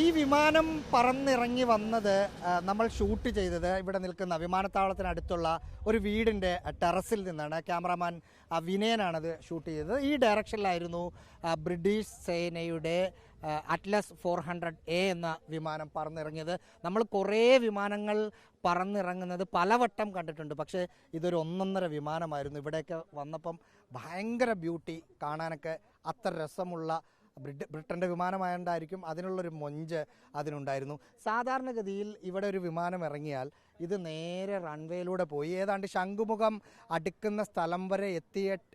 ഈ വിമാനം പറന്നിറങ്ങി വന്നത് നമ്മൾ ഷൂട്ട് ചെയ്തത് ഇവിടെ നിൽക്കുന്ന വിമാനത്താവളത്തിനടുത്തുള്ള ഒരു വീടിൻ്റെ ടെറസിൽ നിന്നാണ്. ക്യാമറാമാൻ വിനയനാണത് ഷൂട്ട് ചെയ്തത്. ഈ ഡയറക്ഷനിലായിരുന്നു ബ്രിട്ടീഷ് സേനയുടെ അറ്റ്ലസ് 400A എന്ന വിമാനം പറന്നിറങ്ങിയത്. നമ്മൾ കുറേ വിമാനങ്ങൾ പറന്നിറങ്ങുന്നത് പലവട്ടം കണ്ടിട്ടുണ്ട്, പക്ഷേ ഇതൊരു ഒന്നൊന്നര വിമാനമായിരുന്നു. ഇവിടെയൊക്കെ വന്നപ്പം ഭയങ്കര ബ്യൂട്ടി, കാണാനൊക്കെ അത്ര രസമുള്ള ബ്രിട്ടൻ്റെ വിമാനമായതുകൊണ്ടായിരിക്കും അതിനുള്ളൊരു മൊഞ്ച് അതിനുണ്ടായിരുന്നു. സാധാരണഗതിയിൽ ഇവിടെ ഒരു വിമാനം ഇറങ്ങിയാൽ നേരെ റൺവേയിലൂടെ പോയി ഏതാണ്ട് ശംഖുമുഖം അടുക്കുന്ന സ്ഥലം വരെ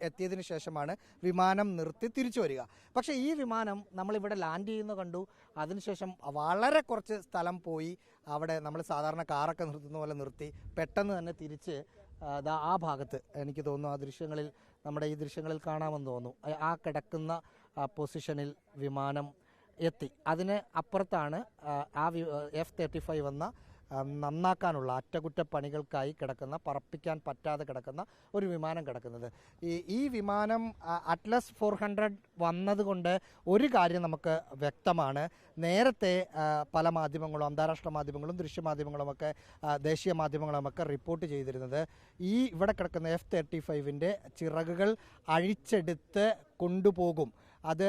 എത്തിയതിനു ശേഷമാണ് വിമാനം നിർത്തി തിരിച്ചു വരിക. പക്ഷേ ഈ വിമാനം നമ്മളിവിടെ ലാൻഡ് ചെയ്യുന്ന കണ്ടു. അതിനുശേഷം വളരെ കുറച്ച് സ്ഥലം പോയി അവിടെ നമ്മൾ സാധാരണ കാറൊക്കെ നിർത്തുന്ന പോലെ നിർത്തി പെട്ടെന്ന് തന്നെ തിരിച്ച് ആ ഭാഗത്ത്, എനിക്ക് തോന്നുന്നു നമ്മുടെ ഈ ദൃശ്യങ്ങളിൽ കാണാമെന്ന് തോന്നുന്നു, ആ കിടക്കുന്ന പൊസിഷനിൽ വിമാനം എത്തി. അതിന് അപ്പുറത്താണ് ആ F-35 എന്ന നന്നാക്കാനുള്ള അറ്റകുറ്റപ്പണികൾക്കായി കിടക്കുന്ന, പറപ്പിക്കാൻ പറ്റാതെ കിടക്കുന്ന ഒരു വിമാനം കിടക്കുന്നത്. ഈ വിമാനം അറ്റ്ലസ് 400 വന്നതുകൊണ്ട് ഒരു കാര്യം നമുക്ക് വ്യക്തമാണ്. നേരത്തെ പല മാധ്യമങ്ങളും, അന്താരാഷ്ട്ര മാധ്യമങ്ങളും ദൃശ്യമാധ്യമങ്ങളുമൊക്കെ ദേശീയ മാധ്യമങ്ങളുമൊക്കെ റിപ്പോർട്ട് ചെയ്തിരുന്നത് ഇവിടെ കിടക്കുന്ന F-35ൻ്റെ ചിറകുകൾ അഴിച്ചെടുത്ത് കൊണ്ടുപോകും, അത്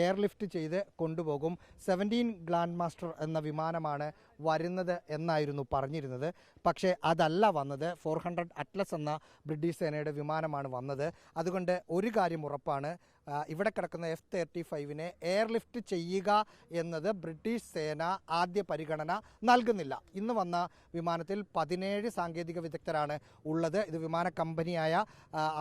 എയർലിഫ്റ്റ് ചെയ്ത് കൊണ്ടുപോകും. 17 ഗ്രാൻഡ് മാസ്റ്റർ എന്ന വിമാനമാണ് വരുന്നത് എന്നായിരുന്നു പറഞ്ഞിരുന്നത്. പക്ഷേ അതല്ല വന്നത്. 400 അറ്റ്ലസ് എന്ന ബ്രിട്ടീഷ് സേനയുടെ വിമാനമാണ് വന്നത്. അതുകൊണ്ട് ഒരു കാര്യം ഉറപ്പാണ്, ഇവിടെ കിടക്കുന്ന F-35നെ എയർലിഫ്റ്റ് ചെയ്യുക എന്നത് ബ്രിട്ടീഷ് സേന ആദ്യ പരിഗണന നൽകുന്നില്ല. ഇന്ന് വന്ന വിമാനത്തിൽ 17 സാങ്കേതിക വിദഗ്ധരാണ് ഉള്ളത്. ഇത് വിമാന കമ്പനിയായ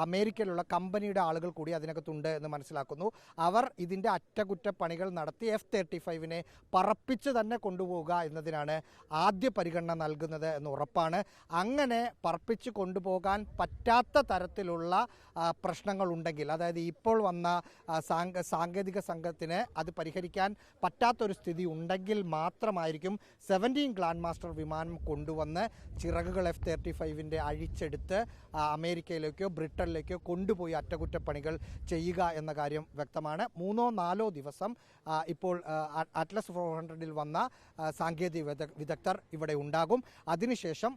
അമേരിക്കയിലുള്ള കമ്പനിയുടെ ആളുകൾ കൂടി അതിനകത്തുണ്ട് എന്ന് മനസ്സിലാക്കുന്നു. അവർ ഇതിൻ്റെ അറ്റകുറ്റപ്പണികൾ നടത്തി F-35നെ പറപ്പിച്ച് തന്നെ കൊണ്ടുപോവുക എന്നതിനാണ് ആദ്യ പരിഗണന നൽകുന്നത് എന്ന് ഉറപ്പാണ്. അങ്ങനെ പറപ്പിച്ച് കൊണ്ടുപോകാൻ പറ്റാത്ത തരത്തിലുള്ള പ്രശ്നങ്ങളുണ്ടെങ്കിൽ, അതായത് ഇപ്പോൾ വന്ന സാങ്കേതിക സംഘത്തിന് അത് പരിഹരിക്കാൻ പറ്റാത്തൊരു സ്ഥിതി ഉണ്ടെങ്കിൽ മാത്രമായിരിക്കും 17 ഗ്രാൻഡ് മാസ്റ്റർ വിമാനം കൊണ്ടുവന്ന് ചിറകുകൾ F-35ൻ്റെ അഴിച്ചെടുത്ത് അമേരിക്കയിലേക്കോ ബ്രിട്ടനിലേക്കോ കൊണ്ടുപോയി അറ്റകുറ്റപ്പണികൾ ചെയ്യുക എന്ന കാര്യം വ്യക്തമാണ്. 3-4 ദിവസം ഇപ്പോൾ അറ്റ്ലസ് 400ൽ വന്ന സാങ്കേതിക വിദഗ്ധർ ഇവിടെ ഉണ്ടാകും. അതിനുശേഷം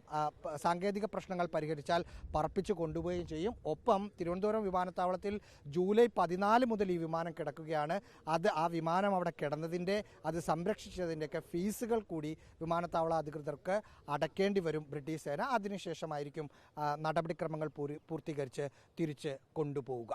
സാങ്കേതിക പ്രശ്നങ്ങൾ പരിഹരിച്ചാൽ പറപ്പിച്ച് കൊണ്ടുപോവുകയും ചെയ്യും. ഒപ്പം തിരുവനന്തപുരം വിമാനത്താവളത്തിൽ ജൂലൈ 14 മുതൽ ഈ വിമാനം കിടക്കുകയാണ്. ആ വിമാനം അവിടെ കിടന്നതിൻ്റെ, അത് സംരക്ഷിച്ചതിൻ്റെയൊക്കെ ഫീസുകൾ കൂടി വിമാനത്താവള അധികൃതർക്ക് അടയ്ക്കേണ്ടി വരും ബ്രിട്ടീഷ് സേന. അതിനുശേഷമായിരിക്കും നടപടിക്രമങ്ങൾ പൂർത്തീകരിച്ച് തിരിച്ച് കൊണ്ടുപോവുക.